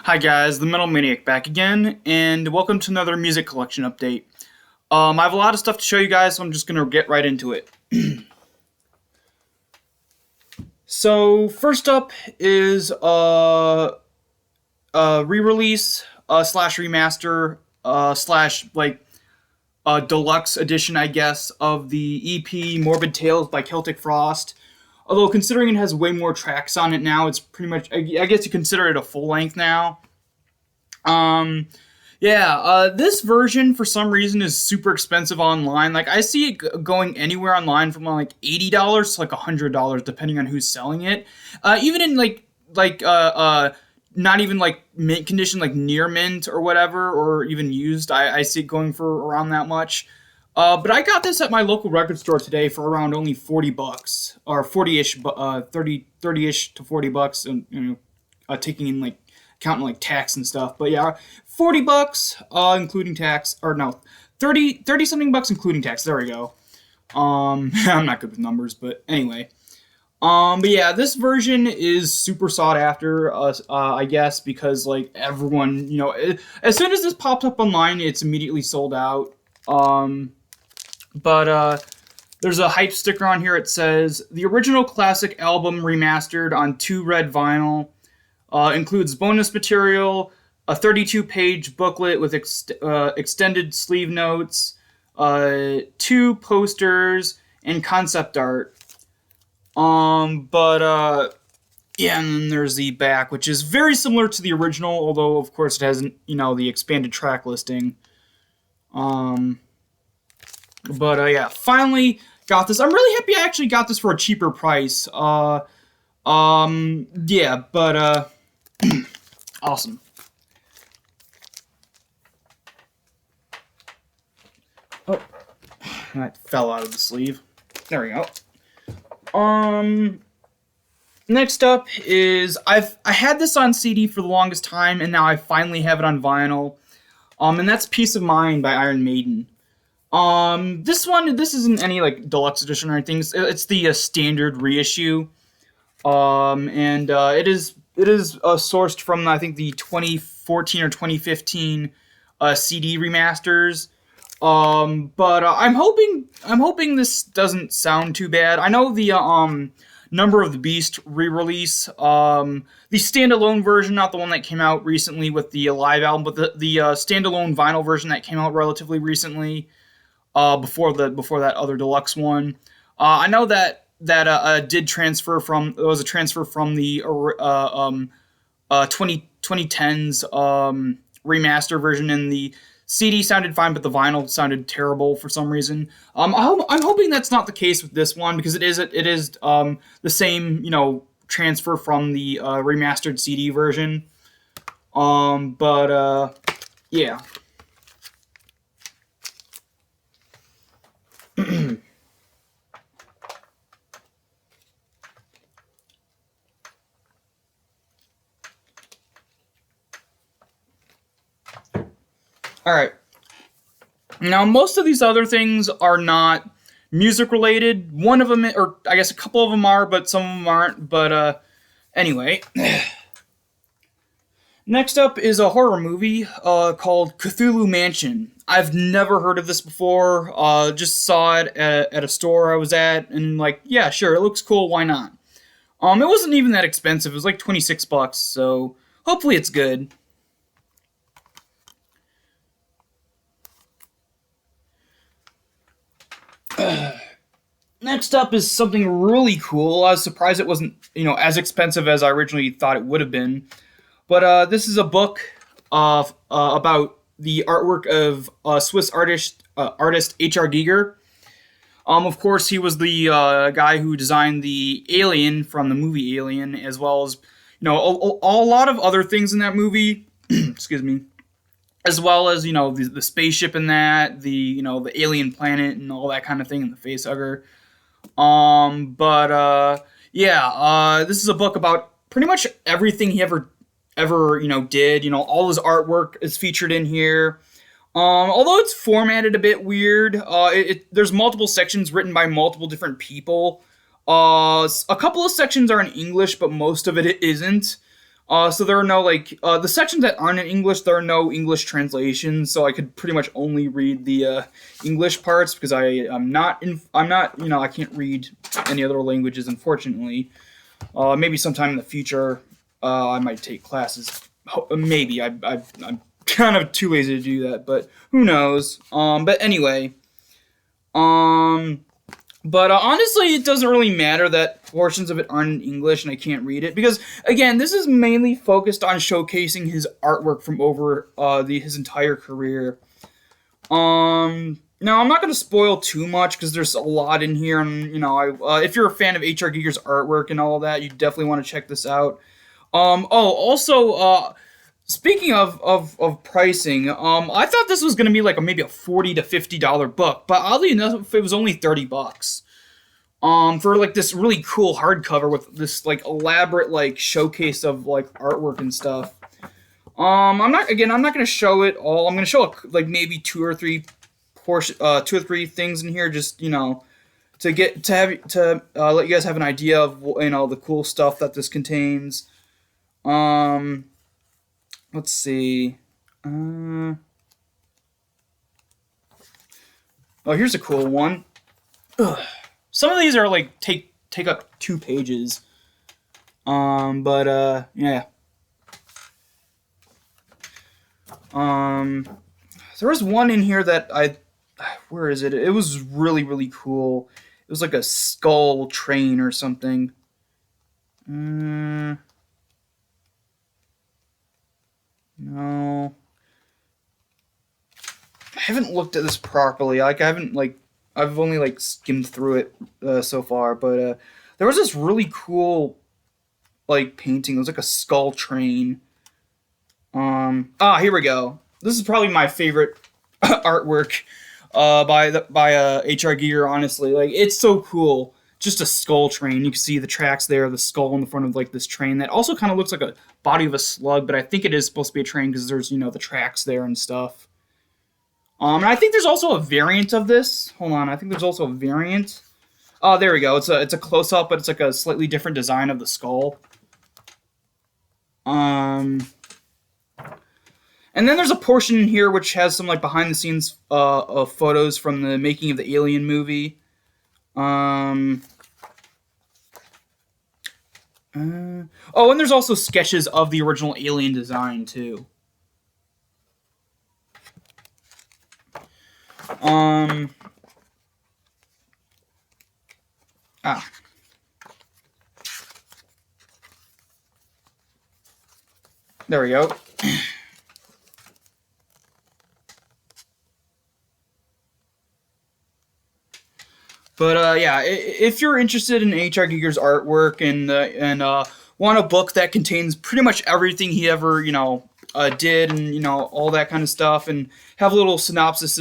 Hi guys, the Metal Maniac back again, and welcome to another music collection update. I have a lot of stuff to show you guys, so I'm just gonna get right into it. So first up is a re-release slash remaster slash deluxe edition, I guess, of the EP Morbid Tales by Celtic Frost. Although considering it has way more tracks on it now, it's pretty much I guess you consider it a full length now. Um, this version for some reason is super expensive online. Like I see it going anywhere online from like $80 to like $100 depending on who's selling it. Even in not even like mint condition, like near mint or whatever, or even used. I see it going for around that much. But I got this at my local record store today for around only $40 or 40-ish, 30-ish to $40, and taking in like counting like tax and stuff. But yeah, $40, including tax, or no, 30 something bucks including tax. There we go. I'm not good with numbers, but anyway. But yeah, this version is super sought after, I guess, because like everyone, as soon as this pops up online, it's immediately sold out. But there's a hype sticker on here. It says the original classic album remastered on 2 red vinyl. Includes bonus material, a 32-page booklet with extended sleeve notes, 2 posters, and concept art. Yeah, and then there's the back, which is very similar to the original, although of course it has the expanded track listing. Yeah, finally got this. I'm really happy I actually got this for a cheaper price. Awesome. Oh, that fell out of the sleeve. There we go. Next up is I had this on CD for the longest time, and now I finally have it on vinyl. And that's Peace of Mind by Iron Maiden. This isn't any like deluxe edition or anything. It's the standard reissue. It is sourced from I think the 2014 or 2015 CD remasters. I'm hoping this doesn't sound too bad. I know the Number of the Beast re-release, the standalone version, not the one that came out recently with the live album, but the standalone vinyl version that came out relatively recently, before that other deluxe one. I know that did transfer from it was a transfer from the 2010s remaster version, and the CD sounded fine, but the vinyl sounded terrible for some reason. I'm hoping that's not the case with this one, because it is the same transfer from the remastered CD version. Yeah. All right. Now, most of these other things are not music related. One of them, or I guess a couple of them are, but some of them aren't. But anyway. Next up is a horror movie called Cthulhu Mansion. I've never heard of this before. Just saw it at a store I was at, and like, yeah, sure, it looks cool. Why not? It wasn't even that expensive. It was like $26, so hopefully it's good. Next up is something really cool. I was surprised it wasn't, as expensive as I originally thought it would have been. But this is a book about the artwork of Swiss artist H.R. Giger. Of course, he was the guy who designed the alien from the movie Alien, as well as a lot of other things in that movie. Excuse me. As well as the spaceship in that, the alien planet and all that kind of thing, and the facehugger. This is a book about pretty much everything he ever did. All his artwork is featured in here. Although it's formatted a bit weird, there's multiple sections written by multiple different people. A couple of sections are in English, but most of it isn't. So there are no the sections that aren't in English. There are no English translations, so I could pretty much only read the English parts because I'm not I can't read any other languages, unfortunately. Maybe sometime in the future, I might take classes. Maybe I'm kind of too lazy to do that, but who knows? But anyway, um, but honestly, it doesn't really matter that portions of it aren't in English and I can't read it because again, this is mainly focused on showcasing his artwork from over his entire career. Now I'm not going to spoil too much because there's a lot in here, and if you're a fan of H.R. Giger's artwork and all that, you definitely want to check this out. Also, speaking of pricing, I thought this was going to be like maybe a $40 to $50 book, but oddly enough, it was only $30. For like this really cool hardcover with this like elaborate like showcase of like artwork and stuff. I'm not going to show it all. I'm going to show like maybe two or three things in here, just to let you guys have an idea of the cool stuff that this contains. Let's see. Oh, here's a cool one. Ugh. Some of these are like take up 2 pages. Yeah. There was one in here that where is it? It was really, really cool. It was like a skull train or something. No. I haven't looked at this properly. I've only like skimmed through it so far, but there was this really cool like painting. It was like a skull train. Here we go. This is probably my favorite artwork by H.R. Giger. Honestly, like it's so cool. Just a skull train. You can see the tracks there, the skull in the front of like this train that also kind of looks like a body of a slug, but I think it is supposed to be a train because there's the tracks there and stuff. And I think there's also a variant of this. Hold on, I think there's also a variant. Oh, there we go. It's a close up, but it's like a slightly different design of the skull. And then there's a portion in here which has some like behind the scenes of photos from the making of the Alien movie. And there's also sketches of the original Alien design too. There we go. But yeah, if you're interested in H.R. Giger's artwork and want a book that contains pretty much everything he ever did and all that kind of stuff, and have a little synopsis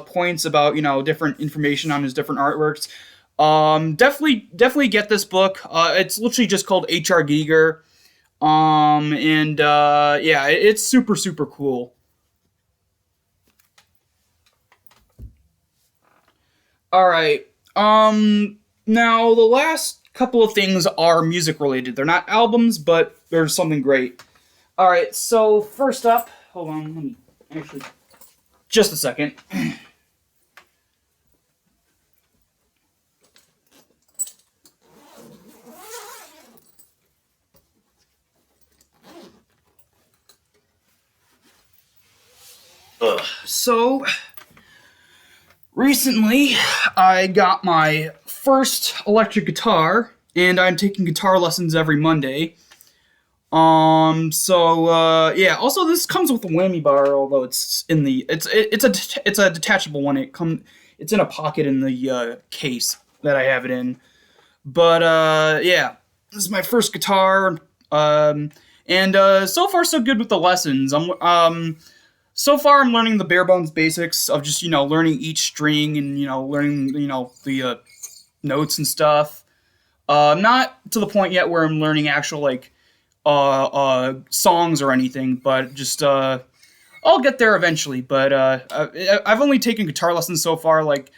points about different information on his different artworks, definitely get this book. It's literally just called H.R. Giger, yeah, it's super super cool. All right. Now the last couple of things are music related. They're not albums, but there's something great. All right. So first up, hold on. Let me actually just a second. So recently, I got my first electric guitar, and I'm taking guitar lessons every Monday. Yeah. Also, this comes with a whammy bar, although it's a detachable one. It's in a pocket in the case that I have it in. But yeah, this is my first guitar. And so far so good with the lessons. So far, I'm learning the bare bones basics of just learning each string and learning the notes and stuff. Not to the point yet where I'm learning actual like songs or anything, but just I'll get there eventually. But I've only taken guitar lessons so far. Like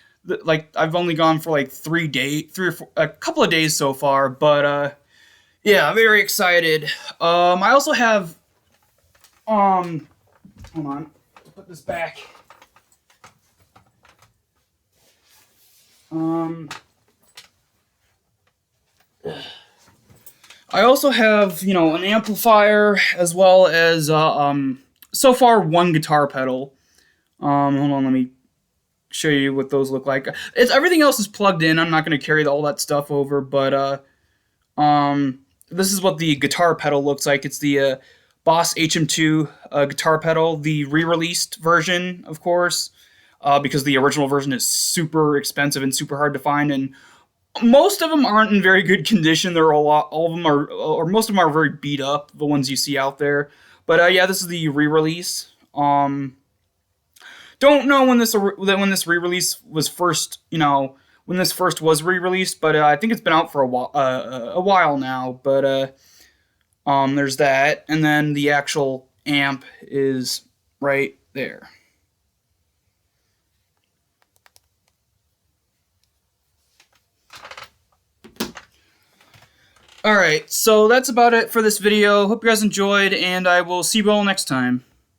I've only gone for like 3 days, a couple of days so far. But Yeah, very excited. I also have, hold on, put this back. I also have, an amplifier as well as, so far one guitar pedal. Hold on, let me show you what those look like. Everything else is plugged in. I'm not going to carry all that stuff over, but this is what the guitar pedal looks like. It's the Boss HM2 guitar pedal, the re-released version, of course, because the original version is super expensive and super hard to find, and most of them aren't in very good condition. There are all of them are, or most of them are very beat up. The ones you see out there, but yeah, this is the re-release. Don't know when this re-release was first, when this first was re-released, but I think it's been out for a while now. But there's that, and then the actual amp is right there. Alright, so that's about it for this video. Hope you guys enjoyed, and I will see you all next time.